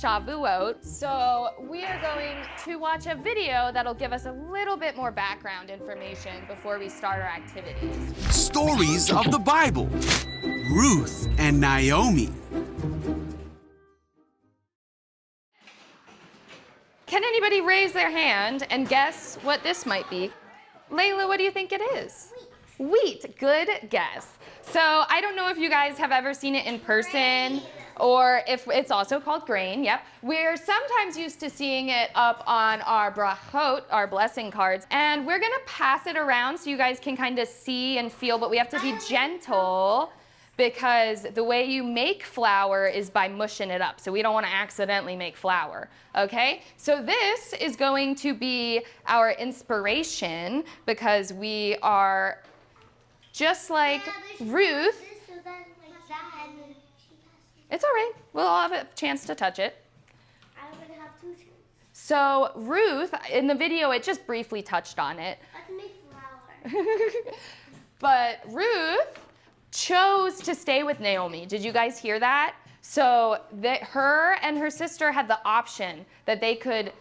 Shavuot. So we are going to watch a video that'll give us a little bit more background information before we start our activities. Stories of the Bible. Ruth and Naomi. Can anybody raise their hand and guess what this might be? Layla, what do you think it is? Wheat. Good guess. So I don't know if you guys have ever seen it in person or if it's also called grain. Yep. We're sometimes used to seeing it up on our brachot, our blessing cards, and we're going to pass it around so you guys can kind of see and feel, but we have to be gentle because the way you make flour is by mushing it up. So we don't want to accidentally make flour, okay? So this is going to be our inspiration because we are just like Ruth. It's all right. We'll all have a chance to touch it. I would have to too. So Ruth, in the video, it just briefly touched on it. Let's make flour. But Ruth chose to stay with Naomi. Did you guys hear that? So her and her sister had the option that they could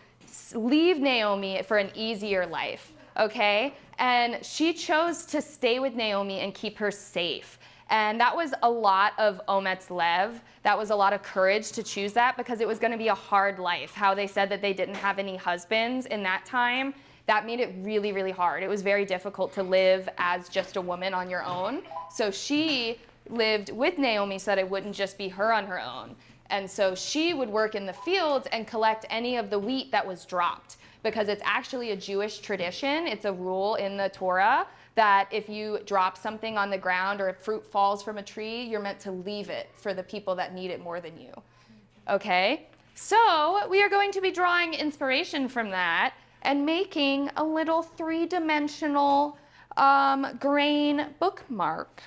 leave Naomi for an easier life, okay? And she chose to stay with Naomi and keep her safe. And that was a lot of Ometz Lev. That was a lot of courage to choose that because it was going to be a hard life. How they said that they didn't have any husbands in that time, that made it really, really hard. It was very difficult to live as just a woman on your own. So she lived with Naomi so that it wouldn't just be her on her own. And so she would work in the fields and collect any of the wheat that was dropped because it's actually a Jewish tradition. It's a rule in the Torah that if you drop something on the ground or if fruit falls from a tree, you're meant to leave it for the people that need it more than you. Okay? So we are going to be drawing inspiration from that and making a little three-dimensional grain bookmark.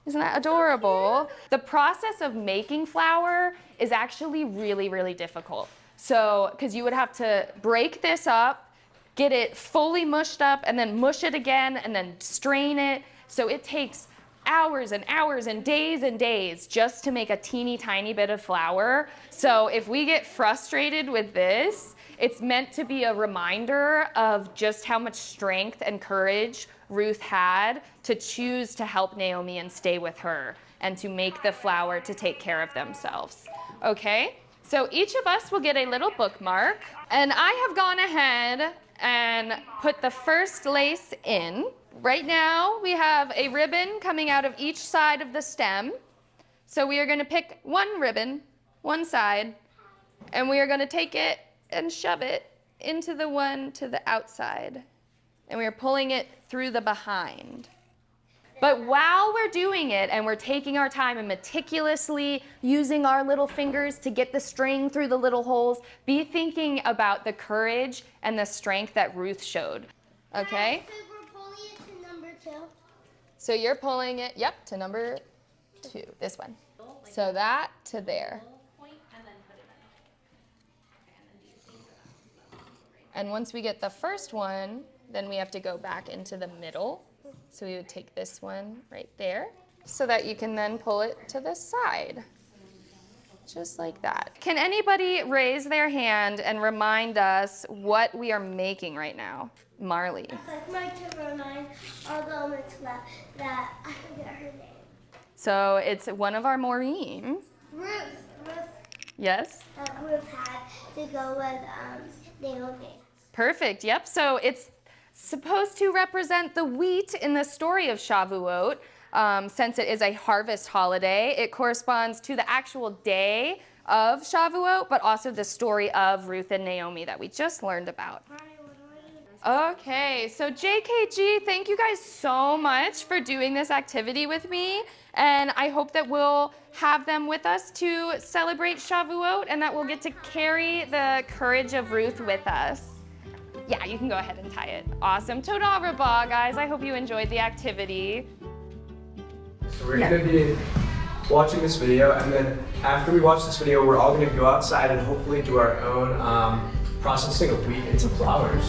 Isn't that adorable? The process of making flour is actually really, really difficult. So, because you would have to break this up, get it fully mushed up, and then mush it again, and then strain it. So it takes hours and hours and days just to make a teeny tiny bit of flour. So if we get frustrated with this, it's meant to be a reminder of just how much strength and courage Ruth had to choose to help Naomi and stay with her and to make the flour to take care of themselves. Okay? So each of us will get a little bookmark, and I have gone ahead and put the first lace in. Right now, we have a ribbon coming out of each side of the stem. So we are going to pick one ribbon, one side, and we are going to take it and shove it into the one to the outside. And we are pulling it through the behind. But while we're doing it and we're taking our time and meticulously using our little fingers to get the string through the little holes, be thinking about the courage and the strength that Ruth showed. Okay? So we're pulling it to number 2. So you're pulling it, yep, to number 2, this one. So that to there. And once we get the first one, then we have to go back into the middle. So we would take this one right there so that you can then pull it to the side. Just like that. Can anybody raise their hand and remind us what we are making right now? Marley. I'd like to remind all the elements left that I forget her name. So it's one of our Maureen. Ruth. Yes? Ruth had to go with Naomi. Perfect, yep. So it's supposed to represent the wheat in the story of Shavuot. Since it is a harvest holiday, it corresponds to the actual day of Shavuot, but also the story of Ruth and Naomi that we just learned about. Okay, so JKG, thank you guys so much for doing this activity with me. And I hope that we'll have them with us to celebrate Shavuot and that we'll get to carry the courage of Ruth with us. Yeah, you can go ahead and tie it. Awesome. Toda rabah, guys. I hope you enjoyed the activity. So we're going to be watching this video, and then after we watch this video, we're all going to go outside and hopefully do our own processing of wheat into flours.